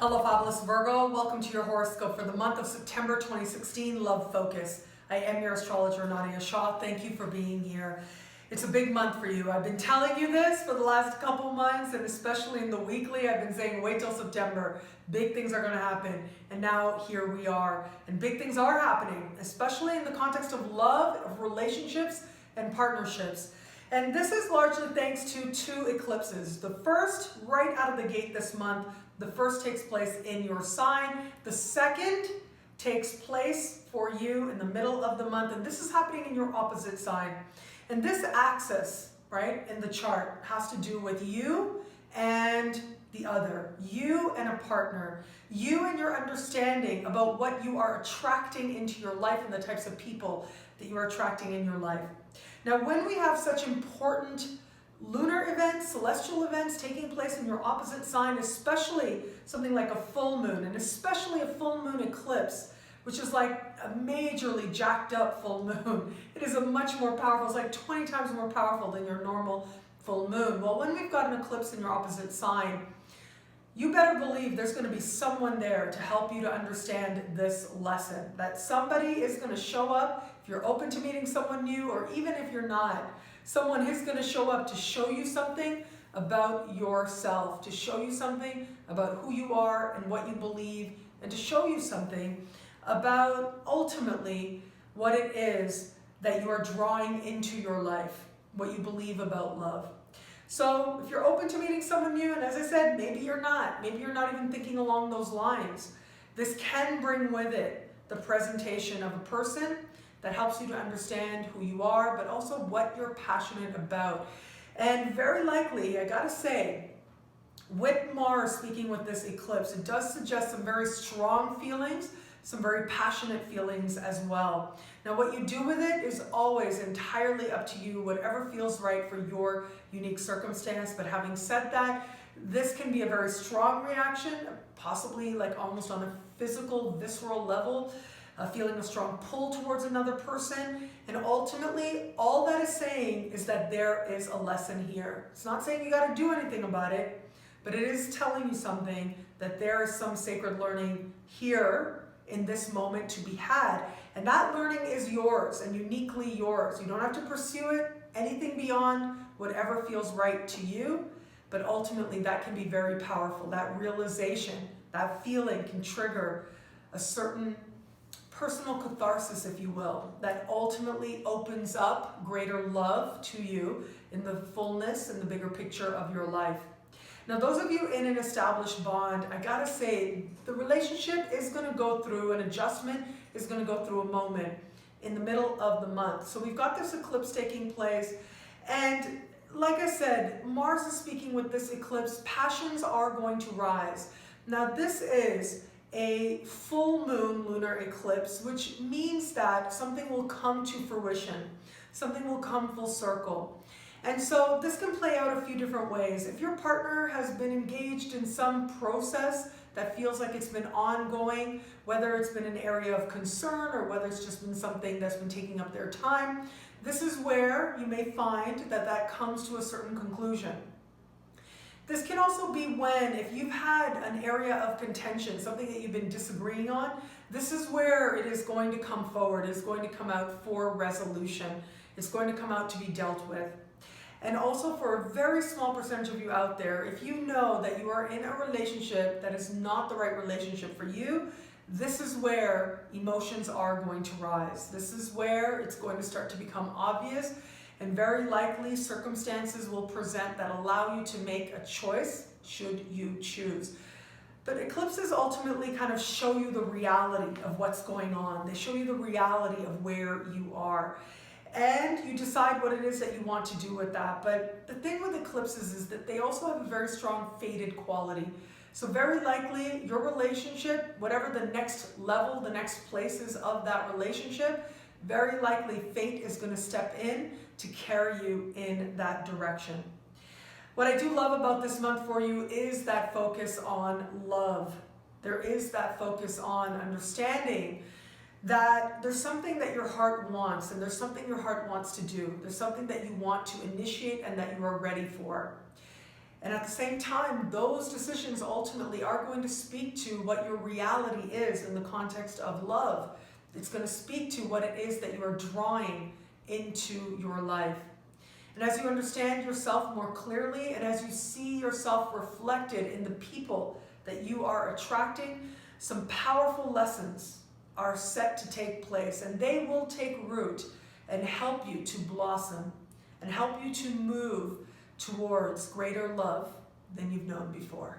Hello, Fabulous Virgo. Welcome to your horoscope for the month of September 2016, Love Focus. I am your astrologer, Nadiya Shah. Thank you for being here. It's a big month for you. I've been telling you this for the last couple months, and especially in the weekly, I've been saying wait till September. Big things are going to happen. And now here we are. And big things are happening, especially in the context of love, of relationships, and partnerships. And this is largely thanks to two eclipses. The first, right out of the gate this month, the first takes place in your sign. The second takes place for you in the middle of the month. And this is happening in your opposite sign. And this axis, right, in the chart has to do with you and the other, you and a partner, you and your understanding about what you are attracting into your life and the types of people that you are attracting in your life. Now, when we have such important lunar events, celestial events taking place in your opposite sign, especially something like a full moon, and especially a full moon eclipse, which is like a majorly jacked up full moon. It is a much more powerful, it's like 20 times more powerful than your normal full moon. Well, when we've got an eclipse in your opposite sign, you better believe there's going to be someone there to help you to understand this lesson. That somebody is going to show up, if you're open to meeting someone new, or even if you're not, someone is going to show up to show you something about yourself, to show you something about who you are and what you believe, and to show you something about ultimately what it is that you are drawing into your life, what you believe about love. So if you're open to meeting someone new, and as I said, maybe you're not even thinking along those lines, this can bring with it the presentation of a person that helps you to understand who you are, but also what you're passionate about. And very likely, I gotta say, with Mars speaking with this eclipse, it does suggest some very strong feelings, some very passionate feelings as well. Now, what you do with it is always entirely up to you, whatever feels right for your unique circumstance. But having said that, this can be a very strong reaction, possibly like almost on a physical, visceral level, feeling a strong pull towards another person. And ultimately, all that is saying is that there is a lesson here. It's not saying you got to do anything about it, but it is telling you something, that there is some sacred learning here in this moment to be had. And that learning is yours and uniquely yours. You don't have to pursue it anything beyond whatever feels right to you, but ultimately that can be very powerful. That realization, that feeling can trigger a certain personal catharsis, if you will, that ultimately opens up greater love to you in the fullness and the bigger picture of your life. Now, those of you in an established bond, I gotta say, the relationship is gonna go through an adjustment, is gonna go through a moment in the middle of the month. So we've got this eclipse taking place, and like I said, Mars is speaking with this eclipse. Passions are going to rise. Now, this is a full moon lunar eclipse, which means that something will come to fruition, something will come full circle. And so this can play out a few different ways. If your partner has been engaged in some process that feels like it's been ongoing, whether it's been an area of concern or whether it's just been something that's been taking up their time, this is where you may find that that comes to a certain conclusion. This can also be when, if you've had an area of contention, something that you've been disagreeing on, this is where it is going to come forward, it's going to come out for resolution, it's going to come out to be dealt with. And also for a very small percentage of you out there, if you know that you are in a relationship that is not the right relationship for you, this is where emotions are going to rise. This is where it's going to start to become obvious, and very likely circumstances will present that allow you to make a choice should you choose. But eclipses ultimately kind of show you the reality of what's going on. They show you the reality of where you are. And you decide what it is that you want to do with that. But the thing with eclipses is that they also have a very strong fated quality. So very likely your relationship, whatever the next level, the next places of that relationship, very likely fate is going to step in to carry you in that direction. What I do love about this month for you is that focus on love. There is that focus on understanding that there's something that your heart wants, and there's something your heart wants to do. There's something that you want to initiate and that you are ready for. And at the same time, those decisions ultimately are going to speak to what your reality is in the context of love. It's going to speak to what it is that you are drawing into your life. And as you understand yourself more clearly, and as you see yourself reflected in the people that you are attracting, some powerful lessons are set to take place, and they will take root and help you to blossom and help you to move towards greater love than you've known before.